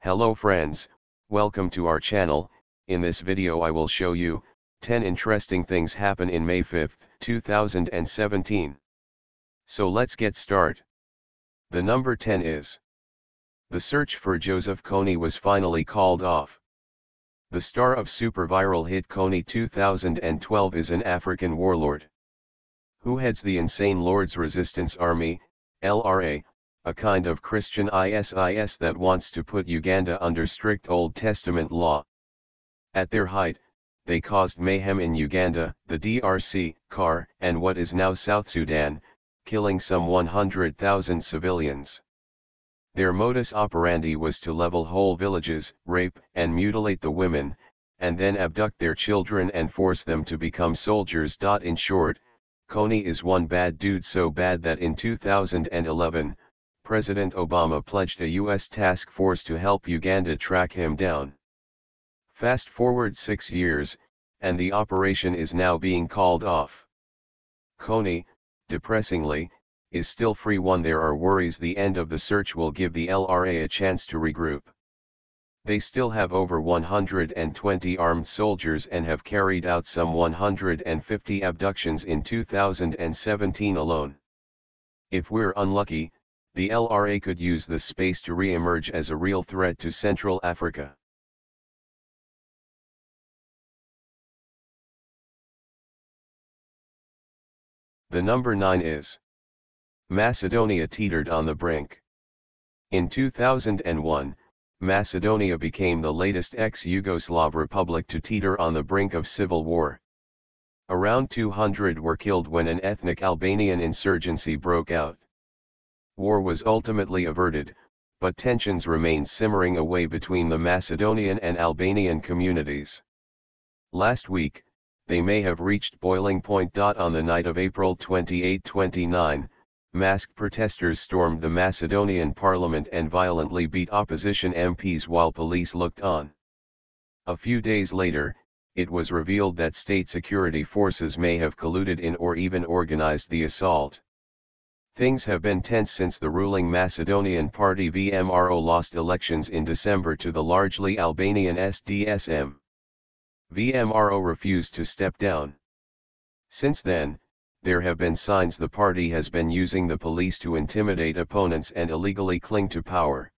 Hello friends, welcome to our channel. In this video I will show you 10 interesting things happen in May 5, 2017. So let's get started. The number 10 is: the search for Joseph Kony was finally called off. The star of super viral hit Kony 2012 is an African warlord who heads the Insane Lord's Resistance Army, LRA, a kind of Christian ISIS that wants to put Uganda under strict Old Testament law. At their height, they caused mayhem in Uganda, the DRC, CAR, and what is now South Sudan, killing some 100,000 civilians. Their modus operandi was to level whole villages, rape and mutilate the women, and then abduct their children and force them to become soldiers. In short, Kony is one bad dude, so bad that in 2011, President Obama pledged a U.S. task force to help Uganda track him down. Fast forward 6 years, and the operation is now being called off. Kony, depressingly, is still free. There are worries the end of the search will give the LRA a chance to regroup. They still have over 120 armed soldiers and have carried out some 150 abductions in 2017 alone. If we're unlucky, the LRA could use this space to re-emerge as a real threat to Central Africa. The number 9 is: Macedonia teetered on the brink. In 2001, Macedonia became the latest ex-Yugoslav republic to teeter on the brink of civil war. Around 200 were killed when an ethnic Albanian insurgency broke out. War was ultimately averted, but tensions remained simmering away between the Macedonian and Albanian communities. Last week, they may have reached boiling point. On the night of April 28-29, masked protesters stormed the Macedonian parliament and violently beat opposition MPs while police looked on. A few days later, it was revealed that state security forces may have colluded in or even organized the assault. Things have been tense since the ruling Macedonian party VMRO lost elections in December to the largely Albanian SDSM. VMRO refused to step down. Since then, there have been signs the party has been using the police to intimidate opponents and illegally cling to power.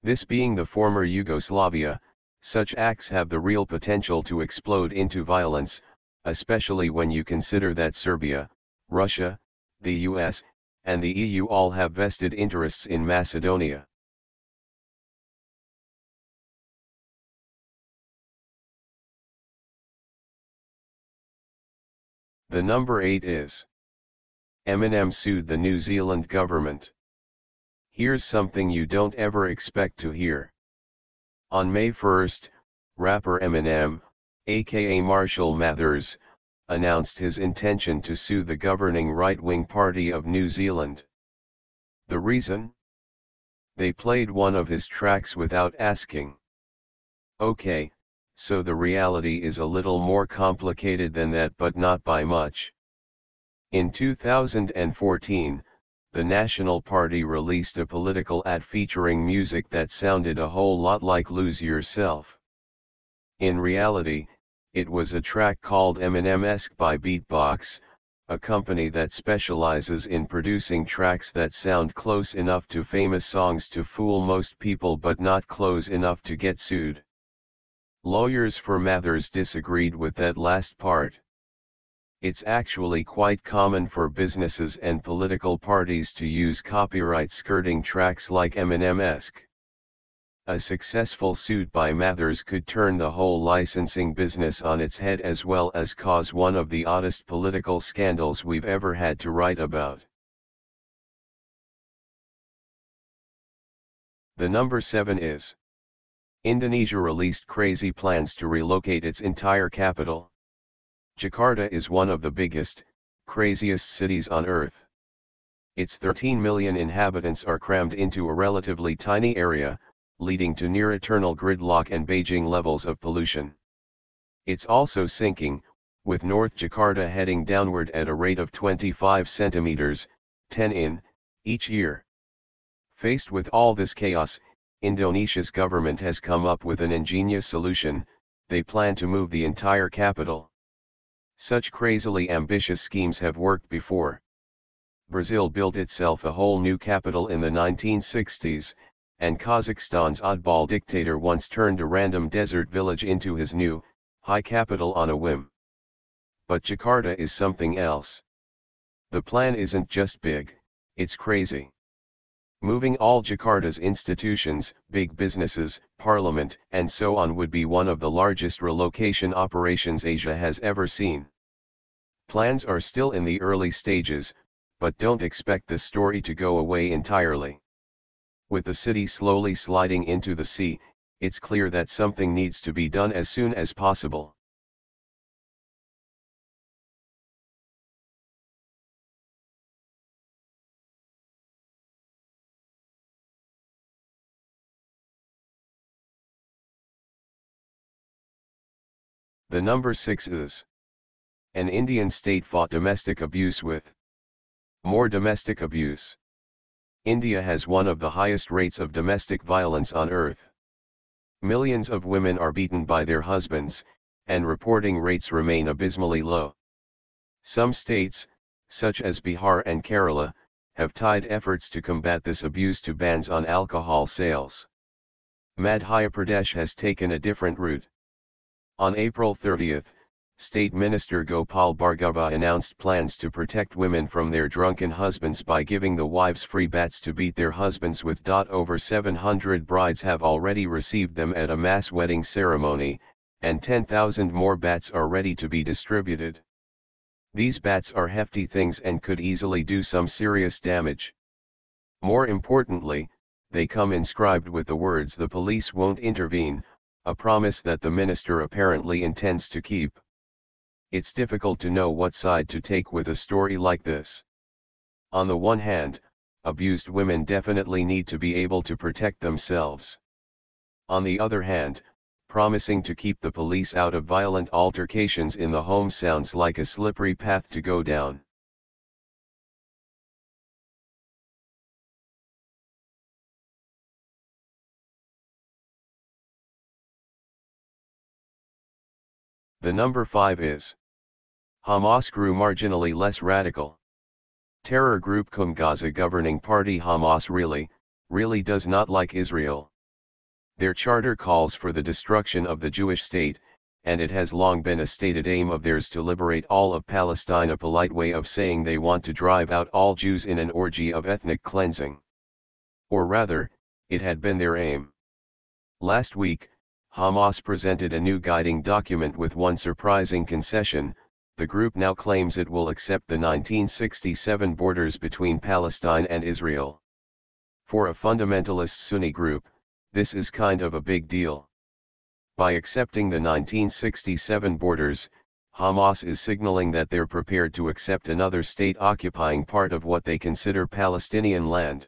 This being the former Yugoslavia, such acts have the real potential to explode into violence, especially when you consider that Serbia, Russia, the US, and the EU all have vested interests in Macedonia. The number 8 is: Eminem sued the New Zealand government. Here's something you don't ever expect to hear. On May 1, rapper Eminem, aka Marshall Mathers, announced his intention to sue the governing right-wing party of New Zealand. The reason? They played one of his tracks without asking. Okay, so the reality is a little more complicated than that, but not by much. In 2014, the National Party released a political ad featuring music that sounded a whole lot like Lose Yourself. In reality, it was a track called Eminem-esque by Beatbox, a company that specializes in producing tracks that sound close enough to famous songs to fool most people but not close enough to get sued. Lawyers for Mathers disagreed with that last part. It's actually quite common for businesses and political parties to use copyright skirting tracks like Eminem-esque. A successful suit by Mathers could turn the whole licensing business on its head, as well as cause one of the oddest political scandals we've ever had to write about. The number 7 is: Indonesia released crazy plans to relocate its entire capital. Jakarta is one of the biggest, craziest cities on Earth. Its 13 million inhabitants are crammed into a relatively tiny area, leading to near-eternal gridlock and Beijing levels of pollution. It's also sinking, with North Jakarta heading downward at a rate of 25 centimeters, 10 in, each year. Faced with all this chaos, Indonesia's government has come up with an ingenious solution. They plan to move the entire capital. Such crazily ambitious schemes have worked before. Brazil built itself a whole new capital in the 1960s, and Kazakhstan's oddball dictator once turned a random desert village into his new, high capital on a whim. But Jakarta is something else. The plan isn't just big, it's crazy. Moving all Jakarta's institutions, big businesses, parliament, and so on would be one of the largest relocation operations Asia has ever seen. Plans are still in the early stages, but don't expect the story to go away entirely. With the city slowly sliding into the sea, it's clear that something needs to be done as soon as possible. The number 6 is: an Indian state fought domestic abuse with more domestic abuse. India has one of the highest rates of domestic violence on earth. Millions of women are beaten by their husbands, and reporting rates remain abysmally low. Some states, such as Bihar and Kerala, have tied efforts to combat this abuse to bans on alcohol sales. Madhya Pradesh has taken a different route. On April 30, State Minister Gopal Bhargava announced plans to protect women from their drunken husbands by giving the wives free bats to beat their husbands with. Over 700 brides have already received them at a mass wedding ceremony, and 10,000 more bats are ready to be distributed. These bats are hefty things and could easily do some serious damage. More importantly, they come inscribed with the words "the police won't intervene," a promise that the minister apparently intends to keep. It's difficult to know what side to take with a story like this. On the one hand, abused women definitely need to be able to protect themselves. On the other hand, promising to keep the police out of violent altercations in the home sounds like a slippery path to go down. The number 5 is: Hamas grew marginally less radical. Terror group Gaza governing party Hamas really does not like Israel. Their charter calls for the destruction of the Jewish state, and it has long been a stated aim of theirs to liberate all of Palestine, a polite way of saying they want to drive out all Jews in an orgy of ethnic cleansing. Or rather, it had been their aim. Last week, Hamas presented a new guiding document with one surprising concession: the group now claims it will accept the 1967 borders between Palestine and Israel. For a fundamentalist Sunni group, this is kind of a big deal. By accepting the 1967 borders, Hamas is signaling that they're prepared to accept another state occupying part of what they consider Palestinian land.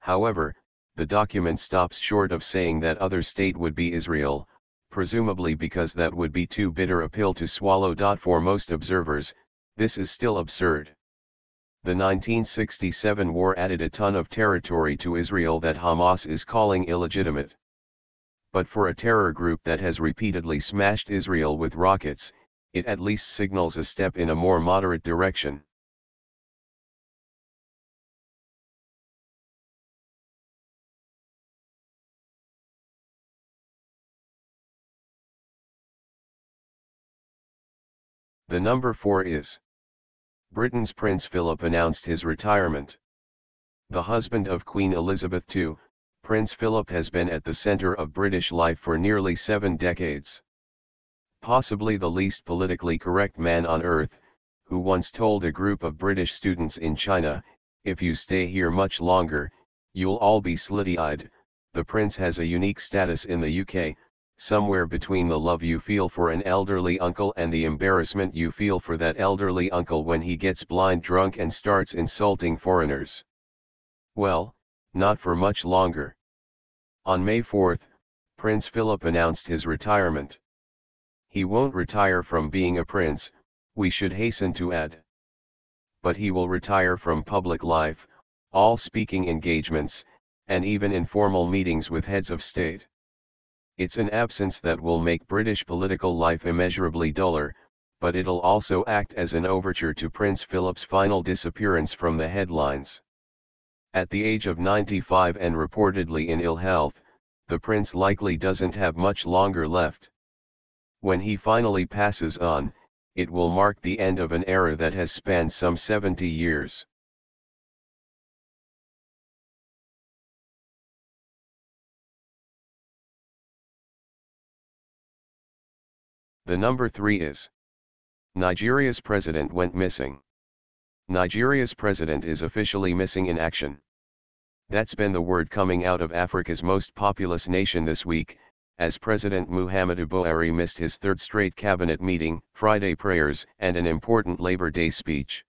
However, the document stops short of saying that other state would be Israel, presumably because that would be too bitter a pill to swallow. For most observers, this is still absurd. The 1967 war added a ton of territory to Israel that Hamas is calling illegitimate. But for a terror group that has repeatedly smashed Israel with rockets, it at least signals a step in a more moderate direction. The number 4 is: Britain's Prince Philip announced his retirement. The husband of Queen Elizabeth II, Prince Philip has been at the center of British life for nearly 7 decades. Possibly the least politically correct man on earth, who once told a group of British students in China, "If you stay here much longer, you'll all be slitty-eyed." The prince has a unique status in the UK, somewhere between the love you feel for an elderly uncle and the embarrassment you feel for that elderly uncle when he gets blind drunk and starts insulting foreigners. Well, not for much longer. On May 4, Prince Philip announced his retirement. He won't retire from being a prince, we should hasten to add. But he will retire from public life, all speaking engagements, and even informal meetings with heads of state. It's an absence that will make British political life immeasurably duller, but it'll also act as an overture to Prince Philip's final disappearance from the headlines. At the age of 95 and reportedly in ill health, the prince likely doesn't have much longer left. When he finally passes on, it will mark the end of an era that has spanned some 70 years. The number 3 is Nigeria's president went missing. Nigeria's president is officially missing in action. That's been the word coming out of Africa's most populous nation this week, as President Muhammadu Buhari missed his third straight cabinet meeting, Friday prayers, and an important Labor Day speech.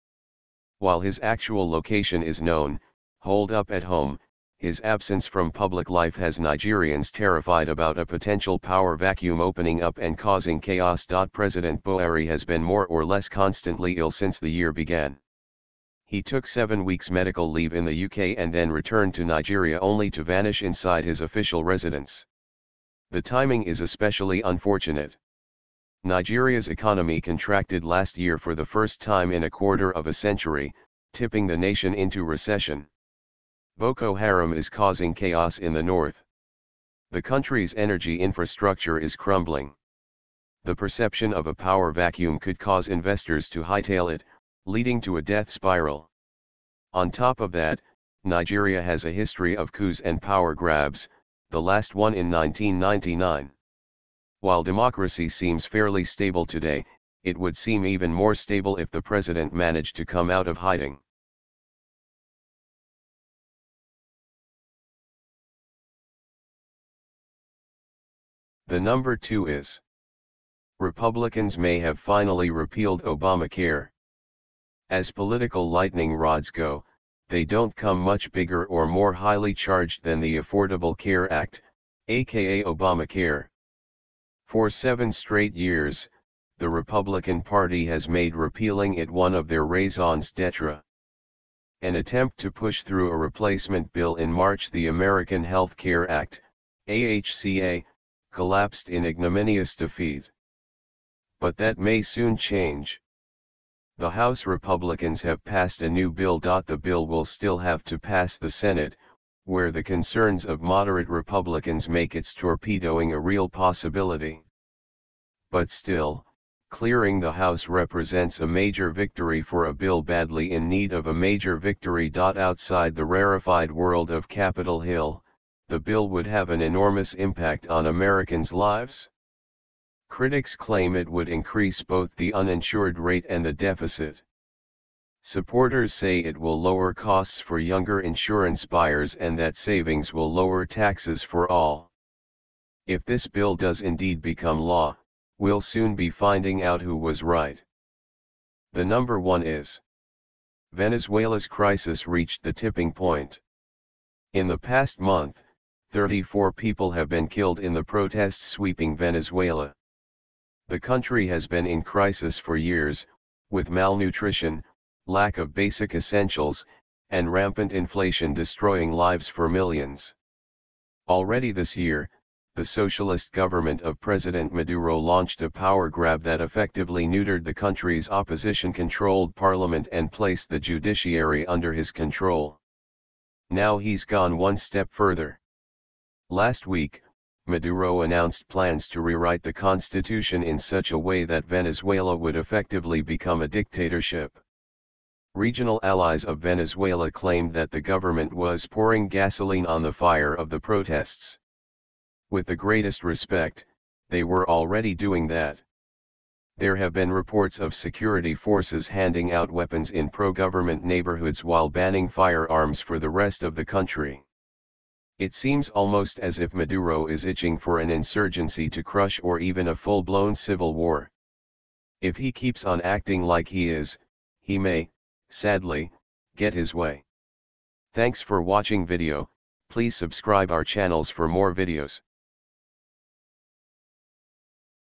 While his actual location is known, holed up at home, his absence from public life has Nigerians terrified about a potential power vacuum opening up and causing chaos. President Buhari has been more or less constantly ill since the year began. He took 7 weeks medical leave in the UK and then returned to Nigeria only to vanish inside his official residence. The timing is especially unfortunate. Nigeria's economy contracted last year for the first time in a quarter of a century, tipping the nation into recession. Boko Haram is causing chaos in the north. The country's energy infrastructure is crumbling. The perception of a power vacuum could cause investors to hightail it, leading to a death spiral. On top of that, Nigeria has a history of coups and power grabs, the last one in 1999. While democracy seems fairly stable today, it would seem even more stable if the president managed to come out of hiding. The number 2 is Republicans may have finally repealed Obamacare. As political lightning rods go, they don't come much bigger or more highly charged than the Affordable Care Act, aka Obamacare. For 7 straight years, the Republican Party has made repealing it one of their raisons d'etre. An attempt to push through a replacement bill in March, the American Health Care Act, AHCA, collapsed in ignominious defeat. But that may soon change. The House Republicans have passed a new bill. The bill will still have to pass the Senate, where the concerns of moderate Republicans make its torpedoing a real possibility. But still, clearing the House represents a major victory for a bill badly in need of a major victory. Outside the rarefied world of Capitol Hill, the bill would have an enormous impact on Americans' lives. Critics claim it would increase both the uninsured rate and the deficit. Supporters say it will lower costs for younger insurance buyers and that savings will lower taxes for all. If this bill does indeed become law, we'll soon be finding out who was right. The number 1 is Venezuela's crisis reached the tipping point. In the past month, 34 people have been killed in the protests sweeping Venezuela. The country has been in crisis for years, with malnutrition, lack of basic essentials, and rampant inflation destroying lives for millions. Already this year, the socialist government of President Maduro launched a power grab that effectively neutered the country's opposition-controlled parliament and placed the judiciary under his control. Now he's gone one step further. Last week, Maduro announced plans to rewrite the constitution in such a way that Venezuela would effectively become a dictatorship. Regional allies of Venezuela claimed that the government was pouring gasoline on the fire of the protests. With the greatest respect, they were already doing that. There have been reports of security forces handing out weapons in pro-government neighborhoods while banning firearms for the rest of the country. It seems almost as if Maduro is itching for an insurgency to crush or even a full-blown civil war. If he keeps on acting like he is, he may, sadly, get his way. Thanks for watching video. Please subscribe our channels for more videos.